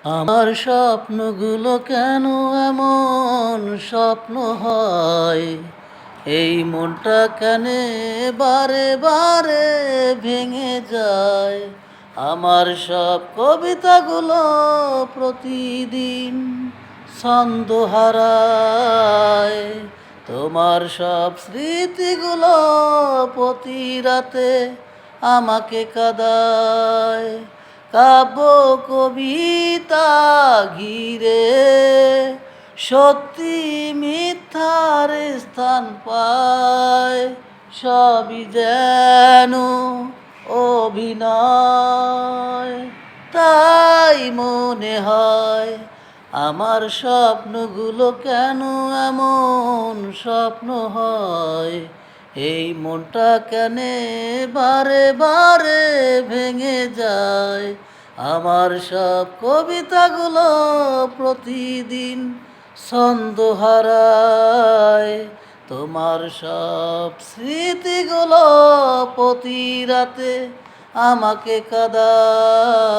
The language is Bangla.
আমার স্বপ্নগুলো কেন এমন স্বপ্ন হয়? এই মনটা কেন বারে বারে ভেঙে যায়? আমার সব কবিতাগুলো প্রতিদিন ছন্দ হারায়। তোমার সব স্মৃতিগুলো প্রতি রাতে আমাকে কাঁদায়। কাব্য কবিতা ঘিরে সত্যি মিথ্যার স্থান পায়। সবই যেন অভিনয়, তাই মনে হয় আমার স্বপ্নগুলো কেন এমন স্বপ্ন হয়? এই মনটা কেন বারে বারে ভেঙে যায়? আমার সব কবিতাগুলো প্রতিদিন ছন্দ হারায়। তোমার সব স্মৃতিগুলো প্রতি রাতে আমাকে কাঁদায়।